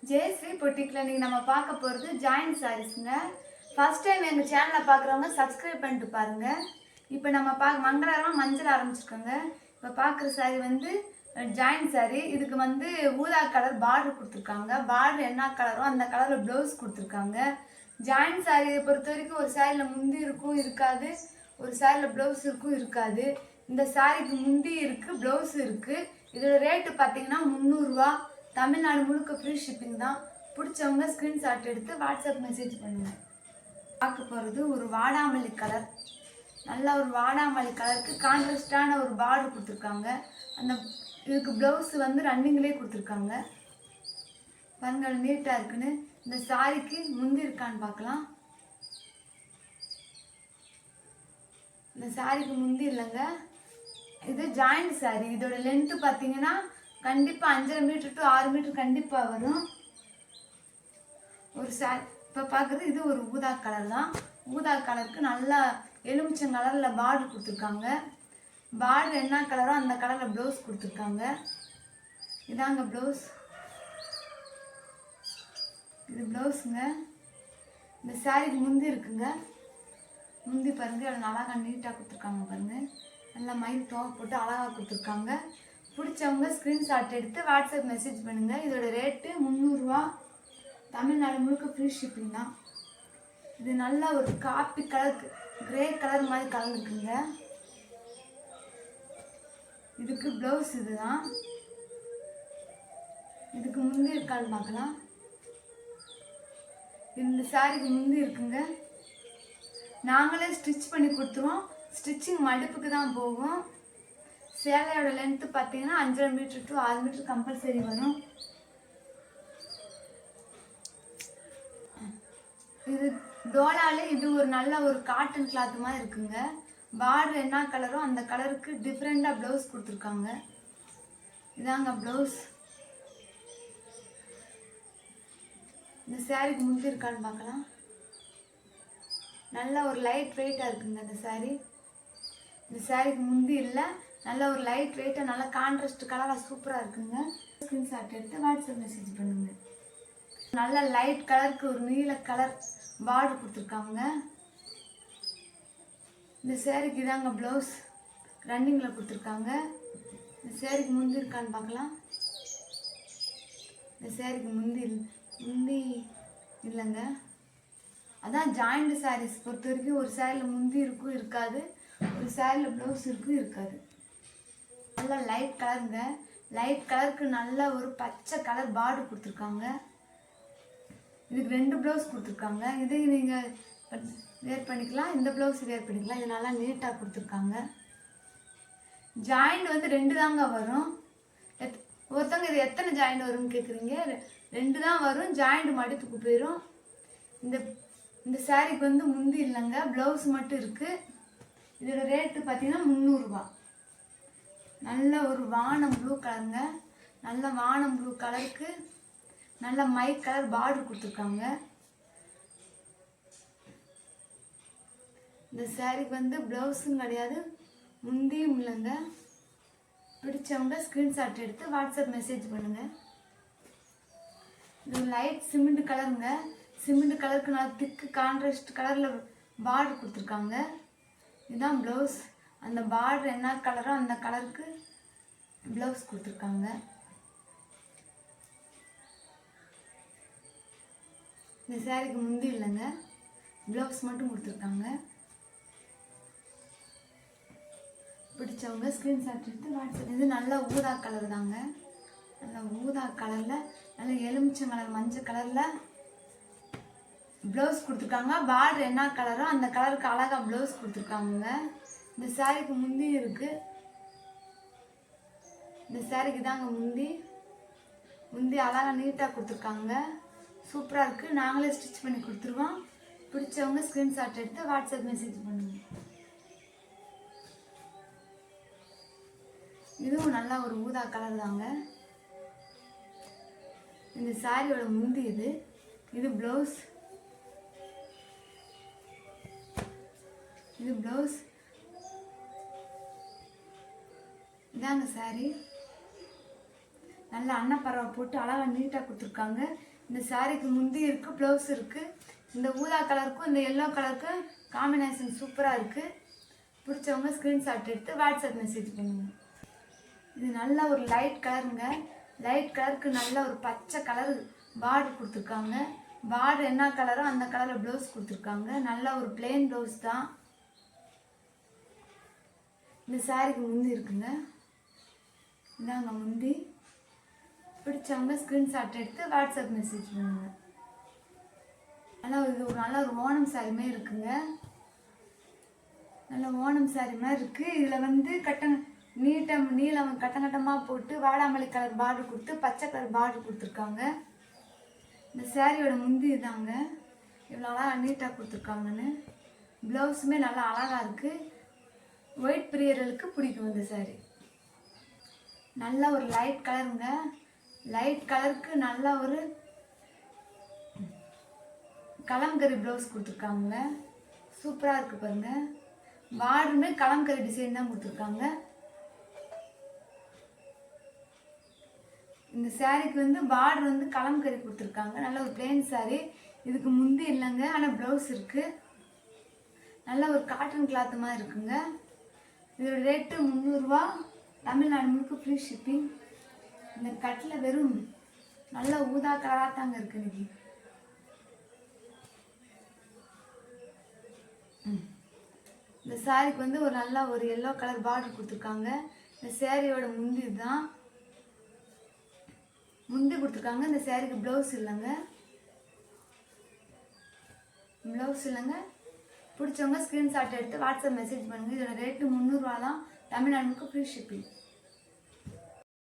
ஜெயஸ்ரீ பொட்டிக்கில் நீங்கள் நம்ம பார்க்க போகிறது ஜாயின்ட் சாரீஸுங்க. ஃபர்ஸ்ட் டைம் எங்கள் சேனலை பார்க்குறவங்க சப்ஸ்கிரைப் பண்ணிட்டு பாருங்கள். இப்போ நம்ம மங்களகரமாக மஞ்சள் ஆரம்பிச்சிருக்கோங்க. இப்போ பார்க்குற சாரீ வந்து ஜாயின்ட் சாரீ. இதுக்கு வந்து ஊதா கலர் பார்டர் கொடுத்துருக்காங்க. பார்டர் என்ன கலரோ அந்த கலரில் ப்ளவுஸ் கொடுத்துருக்காங்க. ஜாயின்ட் சாரியை பொறுத்த வரைக்கும் ஒரு சாரியில் முந்தி இருக்கும் இருக்காது, ஒரு சாரியில் ப்ளவுஸ் இருக்கும் இருக்காது. இந்த சாரிக்கு முந்தி இருக்குது, ப்ளவுஸ் இருக்குது. இதோட ரேட்டு பார்த்தீங்கன்னா 300 ரூபா. தமிழ்நாடு முழுக்க ஃப்ரீ ஷிப்பிங் தான். பிடிச்சவங்க ஸ்க்ரீன்ஷாட் எடுத்து வாட்ஸ்அப் மெசேஜ் பண்ணுங்கள். பார்க்க போகிறது ஒரு வாடாமல்லி கலர். நல்ல ஒரு வாடாமல்லி கலருக்கு கான்ட்ராஸ்டான ஒரு பார்டர் கொடுத்துருக்காங்க. அந்த இதுக்கு ப்ளவுஸ் வந்து ரன்னிங்லேயே கொடுத்துருக்காங்க. பாருங்கள் நீட்டாக இருக்குன்னு. இந்த சாரிக்கு முந்தி இருக்கான்னு பார்க்கலாம். இந்த சாரிக்கு முந்தி இல்லைங்க, இது ஜாயிண்ட் சாரி. இதோட லென்த்து பார்த்தீங்கன்னா கண்டிப்பாக 5.5 மீட்டர் டு 6 மீட்டர் கண்டிப்பாக வரும். ஒரு சாரி இப்போ பார்க்குறது இது ஒரு ஊதா கலர் தான். ஊதா கலருக்கு நல்லா எலுமிச்சம் கலரில் பார்டர் கொடுத்துருக்காங்க. பார்டர் என்ன கலரோ அந்த கலரில் ப்ளவுஸ் கொடுத்துருக்காங்க. இதாங்க ப்ளவுஸ். இது ப்ளவுஸுங்க. இந்த சாரிக்கு முந்தி இருக்குங்க. முந்தி பாருங்கள் எவ்வளோ அழகாக நீட்டாக கொடுத்துருக்காங்க. பாருங்கள் நல்லா மயில் தோவை போட்டு அழகாக கொடுத்துருக்காங்க. பிடிச்சவங்க ஸ்க்ரீன்ஷாட் எடுத்து வாட்ஸ்அப் மெசேஜ் பண்ணுங்கள். இதோட ரேட்டு 300 ரூபா. தமிழ்நாடு முழுக்க ஃப்ரீ ஷிப்பிங் தான். இது நல்ல ஒரு காப்பி கலர், கிரே கலர் மாதிரி கலந்துருக்குங்க. இதுக்கு ப்ளவுஸ் இதுதான். இதுக்கு முந்தி இருக்கான்னு பார்க்கலாம். இந்த சாரிக்கு முந்தி இருக்குங்க. நாங்களே ஸ்டிச் பண்ணி கொடுத்துருவோம். ஸ்டிச்சிங் மடிப்புக்கு தான் போகும். சேலையோட லென்த்து பார்த்தீங்கன்னா 5.5 மீட்டர் டு 6 மீட்டர் கம்பல்சரி வரும். இது டோலாலே இது ஒரு நல்ல ஒரு காட்டன் கிளாத் மாதிரி இருக்குங்க. பார்டர் என்ன கலரோ அந்த கலருக்கு டிஃப்ரெண்டாக ப்ளவுஸ் கொடுத்துருக்காங்க. இதாங்க ப்ளவுஸ். இந்த சாரிக்கு முந்தி இருக்கான்னு பார்க்கலாம். நல்ல ஒரு லைட் வெயிட்டாக இருக்குங்க இந்த சாரி. இந்த சாரிக்கு முந்தி இல்லை, நல்ல ஒரு லைட் வெயிட்டாக நல்ல கான்ட்ராஸ்ட் கலராக சூப்பராக இருக்குங்க. ஸ்க்ரீன்ஷாட் எடுத்து வாட்ஸ்அப் மெசேஜ் பண்ணுங்க. நல்ல லைட் கலருக்கு ஒரு நீல கலர் பார்டர் கொடுத்துருக்காங்க. இந்த சாரிக்கு இதாங்க ப்ளவுஸ் ரன்னிங்கில் கொடுத்துருக்காங்க. இந்த சாரிக்கு முந்தி இருக்கான்னு பார்க்கலாம். இந்த சாரிக்கு முந்தி இல்லைங்க. அதான் ஜாயிண்ட் சாரீஸ் பொறுத்த வரைக்கும் ஒரு சாரியில் முந்தி இருக்கும் இருக்காது, ஒரு சாரியில் ப்ளவுஸ் இருக்கும் இருக்காது. நல்லா லைட் கலருங்க. லைட் கலருக்கு நல்ல ஒரு பச்சை கலர் பார்டர் கொடுத்துருக்காங்க. இதுக்கு 2 ப்ளவுஸ் கொடுத்துருக்காங்க. இது நீங்கள் வேர் பண்ணிக்கலாம், இந்த ப்ளவுஸ் வேர் பண்ணிக்கலாம். இது நல்லா நீட்டாக கொடுத்துருக்காங்க. ஜாயிண்ட் வந்து 2 தாங்க வரும். ஒருத்தவங்க இது எத்தனை ஜாயிண்ட் வரும்னு கேட்குறீங்க. 2 தான் வரும். ஜாயிண்ட் மடிப்புக்கு போயிடும். இந்த சாரிக்கு வந்து முந்தி இல்லைங்க, ப்ளவுஸ் மட்டும் இருக்குது. இதோட ரேட்டு பார்த்தீங்கன்னா 300 ரூபா. நல்ல ஒரு வானம் ப்ளூ கலருங்க. நல்ல வானம் ப்ளூ கலருக்கு நல்ல மை கலர் பார்டர் கொடுத்துருக்காங்க. இந்த சாரிக்கு வந்து ப்ளவுஸும் கிடையாது, முந்தியும் இல்லைங்க. பிடிச்சவங்க ஸ்க்ரீன்ஷாட் எடுத்து வாட்ஸ்அப் மெசேஜ் பண்ணுங்கள். இது லைட் சிமெண்ட் கலருங்க. சிமெண்ட் கலருக்கு நல்லா திக்கு கான்ட்ராஸ்ட் கலரில் பார்டர் கொடுத்துருக்காங்க. இதுதான் ப்ளவுஸ். அந்த பார்டர் என்ன கலரோ அந்த கலருக்கு ப்ளவுஸ் கொடுத்துருக்காங்க. இந்த சாரிக்கு முந்தி இல்லைங்க, ப்ளவுஸ் மட்டும் கொடுத்துருக்காங்க. பிடிச்சவங்க ஸ்க்ரீன்ஷாட் எடுத்து வாட்ஸ்அப். இது நல்ல ஊதா கலர் தாங்க. நல்ல ஊதா கலரில் நல்ல எலுமிச்சம் கலர் மஞ்சள் கலரில் ப்ளவுஸ் கொடுத்துருக்காங்க. பார்டர் என்ன கலரோ அந்த கலருக்கு அழகாக ப்ளவுஸ் கொடுத்துருக்காங்க. இந்த சாரிக்கு முந்தி இருக்குது. இந்த சாரிக்கு தாங்க முந்தி அழகாக நீட்டாக கொடுத்துருக்காங்க. சூப்பராக இருக்குது. நாங்களே ஸ்டிச் பண்ணி கொடுத்துருவோம். பிடிச்சவங்க ஸ்க்ரீன்ஷாட் எடுத்து வாட்ஸ்அப் மெசேஜ் பண்ணுங்கள். இதுவும் நல்லா ஒரு ஊதா கலர் தாங்க. இந்த சாரியோட முந்தி இது ப்ளவுஸ். இது ப்ளவுஸ். இதாங்க சாரி. நல்ல அன்னப்பறவை போட்டு அழகாக நீட்டாக கொடுத்துருக்காங்க. இந்த சாரீக்கு முந்தி இருக்குது, ப்ளவுஸ் இருக்குது. இந்த ஊதா கலருக்கும் இந்த எல்லோ கலருக்கும் காம்பினேஷன் சூப்பராக இருக்குது. பிடிச்சவங்க ஸ்க்ரீன்ஷாட் எடுத்து வாட்ஸ்அப் மெசேஜ் பண்ணுங்க. இது நல்ல ஒரு லைட் கலருங்க. லைட் கலருக்கு நல்ல ஒரு பச்சை கலர் பார்டர் கொடுத்துருக்காங்க. பார்டர் என்ன கலரோ அந்த கலரில் ப்ளவுஸ் கொடுத்துருக்காங்க. நல்ல ஒரு பிளெயின் ப்ளவுஸ் தான். இந்த சாரீக்கு முந்தி இருக்குங்க. இந்தாங்க முந்தி. பிடிச்சவங்க ஸ்க்ரீன்ஷாட் எடுத்து வாட்ஸ்அப் மெசேஜ் பண்ணுங்க. இது ஒரு நல்ல ஒரு ஓணம் சாரி மாதிரி இருக்குங்க. நல்ல ஓணம் சாரி மாதிரி இருக்குது. இதில் வந்து நீளம் கட்டமாக போட்டு வாடாமல்லி கலர் பார்டர் கொடுத்து பச்சை கலர் பார்டர் கொடுத்துருக்காங்க. இந்த சாரியோட முந்தி தாங்க இவ்வளோ அழகாக நீட்டாக கொடுத்துருக்காங்கன்னு. ப்ளவுஸுமே நல்லா அழகாக இருக்குது. ஒயிட் பிரியர்களுக்கு பிடிக்கும் இந்த சாரி. நல்ல ஒரு லைட் கலருங்க. லைட் கலருக்கு நல்ல ஒரு கலம்கரி ப்ளவுஸ் கொடுத்துருக்காங்க. சூப்பராக இருக்குது பாருங்கள். பார்டருமே கலம்கரி டிசைன் தான் கொடுத்துருக்காங்க. இந்த சாரீக்கு வந்து பார்டர் வந்து கலம்கரி கொடுத்துருக்காங்க. நல்ல ஒரு பிளெயின் சாரீ. இதுக்கு முந்தி இல்லைங்க, ஆனால் ப்ளவுஸ் இருக்குது. நல்ல ஒரு காட்டன் கிளாத் மாதிரி இருக்குங்க. இதோட ரேட்டு 300 ரூபா. தமிழ்நாடு முழுக்க ஃப்ரீ ஷிப்பிங். இந்த கட்டில் வெறும் நல்ல ஊதா கலராக தாங்க இருக்கு இன்னைக்கு. இந்த சாரீக்கு வந்து ஒரு நல்ல ஒரு எல்லோ கலர் பார்டர் கொடுத்துருக்காங்க. இந்த சாரியோட முந்தி தான் முந்தி கொடுத்துருக்காங்க. இந்த சாரீக்கு ப்ளவுஸ் இல்லைங்க. பிடிச்சவங்க ஸ்க்ரீன்ஷாட் எடுத்து வாட்ஸ்அப் மெசேஜ் பண்ணுங்கள். இதோட ரேட்டு 300 ரூபா தான். தமிழ்நாடு முழுக்க ஃப்ரீ ஷிப்பிங்.